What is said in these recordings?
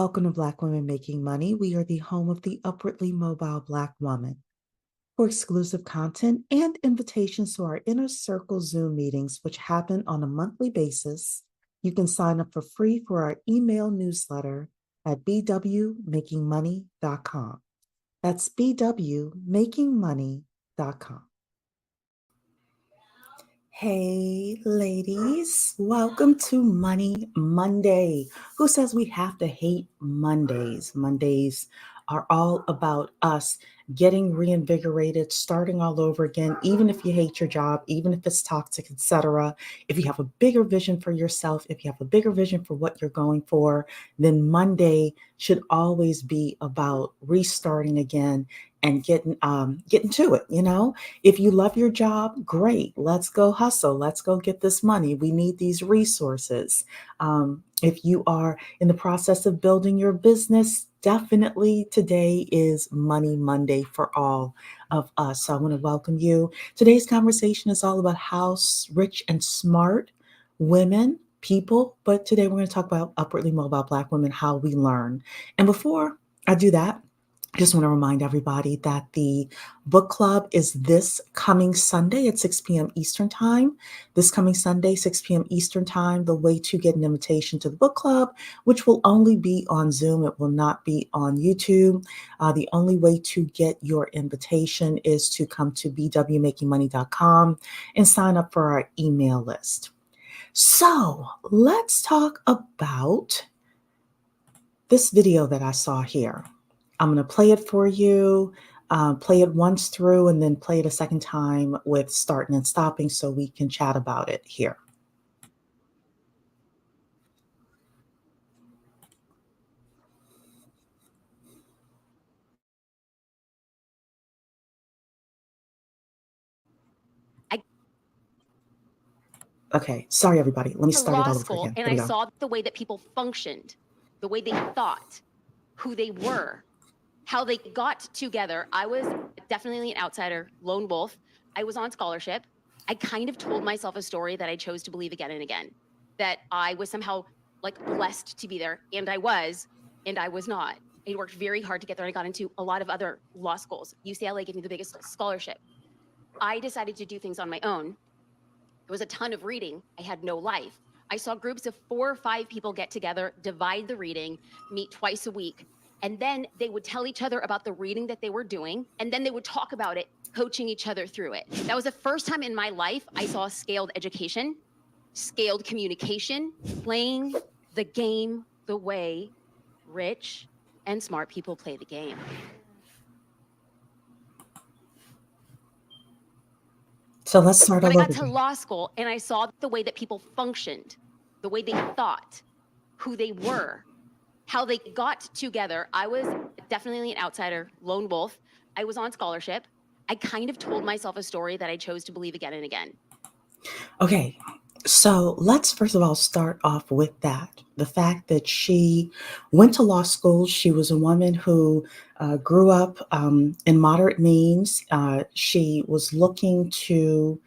Welcome to Black Women Making Money. We are the home of the upwardly mobile Black woman. For exclusive content and invitations to our Inner Circle Zoom meetings, which happen on a monthly basis, you can sign up for free for our email newsletter at bwmakingmoney.com. That's bwmakingmoney.com. Hey, ladies, welcome to Money Monday. Who says we have to hate Mondays? Mondays are all about us getting reinvigorated, starting all over again, even if you hate your job, even if it's toxic, etc. If you have a bigger vision for yourself, if you have a bigger vision for what you're going for, then Monday should always be about restarting again and getting to it. If you love your job, great. Let's go hustle. Let's go get this money. We need these resources. If you are in the process of building your business, definitely today is Money Monday for all of us. So I want to welcome you. Today's conversation is all about how rich and smart women, people, but today we're going to talk about upwardly mobile Black women, how we learn. And before I do that, I just want to remind everybody that the book club is this coming Sunday at 6 p.m. Eastern Time. This coming Sunday, 6 p.m. Eastern Time, the way to get an invitation to the book club, which will only be on Zoom. It will not be on YouTube. The only way to get your invitation is to come to bwmakingmoney.com and sign up for our email list. So let's talk about this video that I saw here. I'm going to play it for you, play it once through, and then play it a second time with starting and stopping so we can chat about it here. Okay, sorry, everybody. Let me start it all over again. And I saw the way that people functioned, the way they thought, who they were, how they got together. I was definitely an outsider, lone wolf. I was on scholarship. I kind of told myself a story that I chose to believe again and again, that I was somehow like blessed to be there. And I was not. I worked very hard to get there. I got into a lot of other law schools. UCLA gave me the biggest scholarship. I decided to do things on my own. There was a ton of reading. I had no life. I saw groups of 4 or 5 people get together, divide the reading, meet twice a week. And then they would tell each other about the reading that they were doing. And then they would talk about it, coaching each other through it. That was the first time in my life I saw scaled education, scaled communication, playing the game the way rich and smart people play the game. So let's start when all I got over. to law school and I saw the way that people functioned, the way they thought, who they were, how they got together. I was definitely an outsider, lone wolf. I was on scholarship. I kind of told myself a story that I chose to believe again and again. Okay, so let's first of all start off with that. The fact that she went to law school. She was a woman who grew up in moderate means. She was looking to,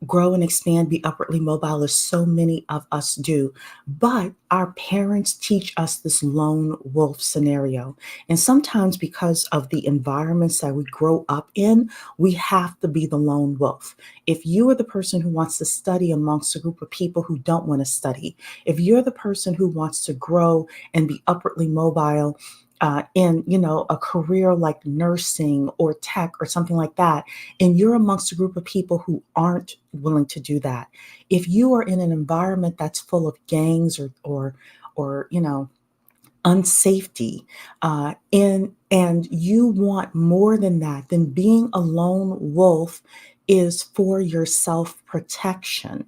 grow and expand, be upwardly mobile, as so many of us do. But our parents teach us this lone wolf scenario. And sometimes because of the environments that we grow up in, we have to be the lone wolf. If you are the person who wants to study amongst a group of people who don't want to study, if you're the person who wants to grow and be upwardly mobile, in a career like nursing or tech or something like that, and you're amongst a group of people who aren't willing to do that, if you are in an environment that's full of gangs or unsafety, and you want more than that, then being a lone wolf is for your self-protection.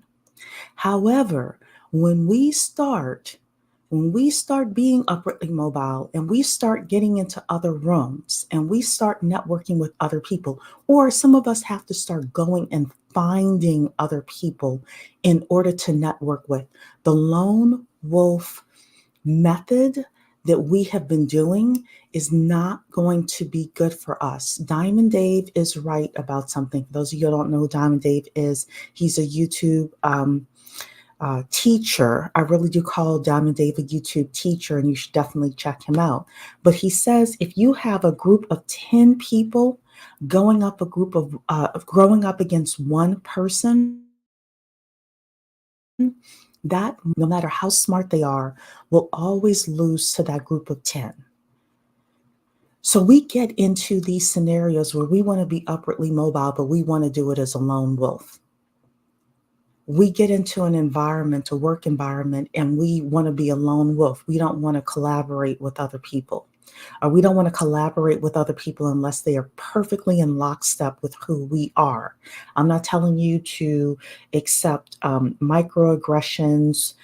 However, when we start being upwardly mobile and we start getting into other rooms and we start networking with other people, or some of us have to start going and finding other people in order to network with, the lone wolf method that we have been doing is not going to be good for us. Diamond Dave is right about something. For those of you who don't know who Diamond Dave is, he's a YouTube teacher. I really do call Diamond David YouTube teacher, and you should definitely check him out. But he says if you have a group of 10 people growing up against one person, that no matter how smart they are, will always lose to that group of 10. So we get into these scenarios where we want to be upwardly mobile, but we want to do it as a lone wolf. We get into an environment, a work environment, and we want to be a lone wolf. We don't want to collaborate with other people. Or we don't want to collaborate with other people unless they are perfectly in lockstep with who we are. I'm not telling you to accept microaggressions,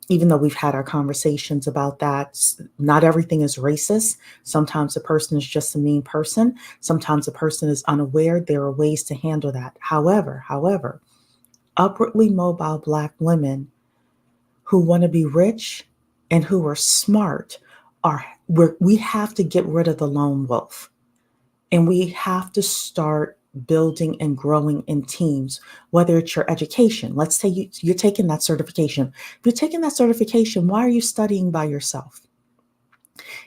even though we've had our conversations about that. Not everything is racist. Sometimes a person is just a mean person. Sometimes a person is unaware. There are ways to handle that. However, upwardly mobile Black women who want to be rich and who are smart we have to get rid of the lone wolf, and we have to start building and growing in teams. Whether it's your education, let's say you're taking that certification. If you're taking that certification, why are you studying by yourself?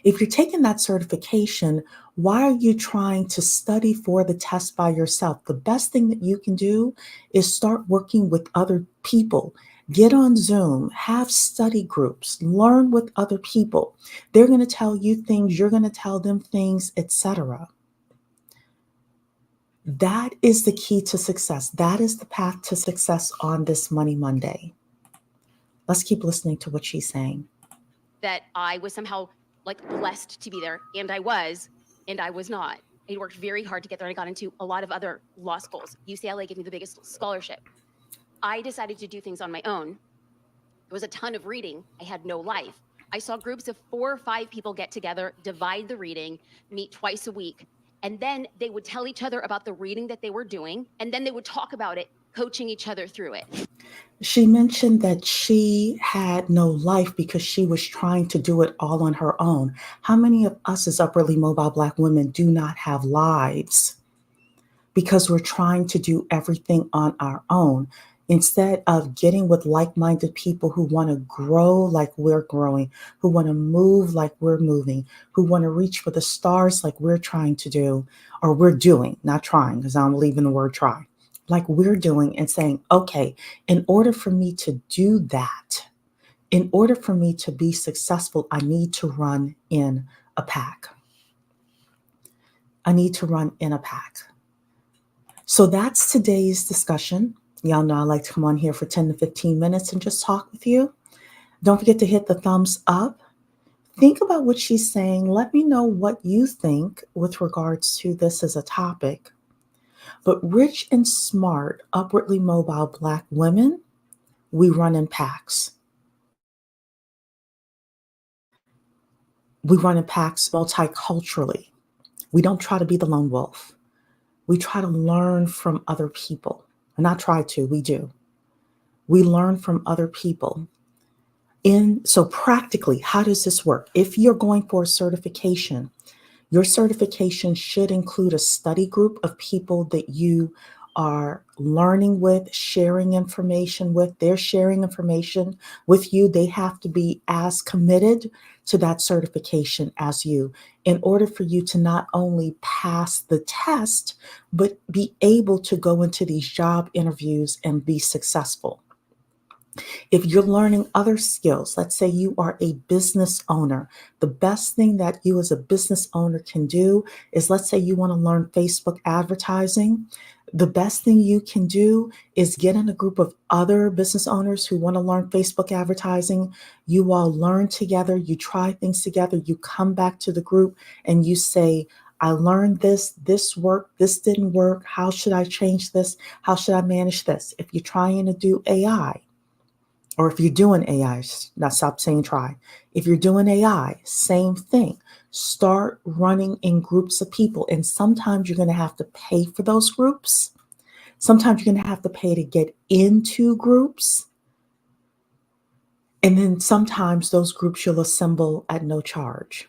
If you're taking that certification, why are you trying to study for the test by yourself? The best thing that you can do is start working with other people. Get on Zoom, have study groups, learn with other people. They're going to tell you things, you're going to tell them things, etc. That is the key to success. That is the path to success on this Money Monday. Let's keep listening to what she's saying. That I was somehow like blessed to be there, and I was not. I worked very hard to get there, and I got into a lot of other law schools. UCLA gave me the biggest scholarship. I decided to do things on my own. There was a ton of reading. I had no life. I saw groups of 4 or 5 people get together, divide the reading, meet twice a week, and then they would tell each other about the reading that they were doing, and then they would talk about it, coaching each other through it. She mentioned that she had no life because she was trying to do it all on her own. How many of us as upwardly mobile Black women do not have lives because we're trying to do everything on our own instead of getting with like-minded people who want to grow like we're growing, who want to move like we're moving, who want to reach for the stars like we're trying to do, or we're doing, not trying, because I don't believe in the word try, like we're doing, and saying, okay, in order for me to do that, in order for me to be successful, I need to run in a pack. I need to run in a pack. So that's today's discussion. Y'all know I like to come on here for 10 to 15 minutes and just talk with you. Don't forget to hit the thumbs up. Think about what she's saying. Let me know what you think with regards to this as a topic. But rich and smart, upwardly mobile Black women, we run in packs. We run in packs multiculturally. We don't try to be the lone wolf. We try to learn from other people. And not try to, we do. We learn from other people. So practically, how does this work? If you're going for a certification, your certification should include a study group of people that you are learning with, sharing information with. They're sharing information with you. They have to be as committed to that certification as you in order for you to not only pass the test, but be able to go into these job interviews and be successful. If you're learning other skills, let's say you are a business owner, the best thing that you as a business owner can do is, let's say you want to learn Facebook advertising. The best thing you can do is get in a group of other business owners who want to learn Facebook advertising. You all learn together, you try things together, you come back to the group and you say, I learned this worked, this didn't work. How should I change this? How should I manage this? If you're trying to do AI, or if you're doing AI, now stop saying try. If you're doing AI, same thing. Start running in groups of people. And sometimes you're going to have to pay for those groups. Sometimes you're going to have to pay to get into groups. And then sometimes those groups you'll assemble at no charge.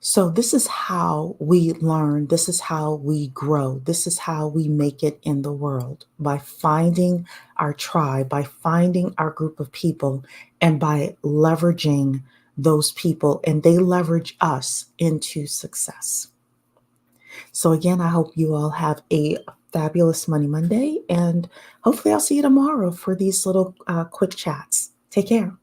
So, this is how we learn. This is how we grow. This is how we make it in the world, by finding our tribe, by finding our group of people, and by leveraging those people, and they leverage us into success. So, again, I hope you all have a fabulous Money Monday, and hopefully, I'll see you tomorrow for these little quick chats. Take care.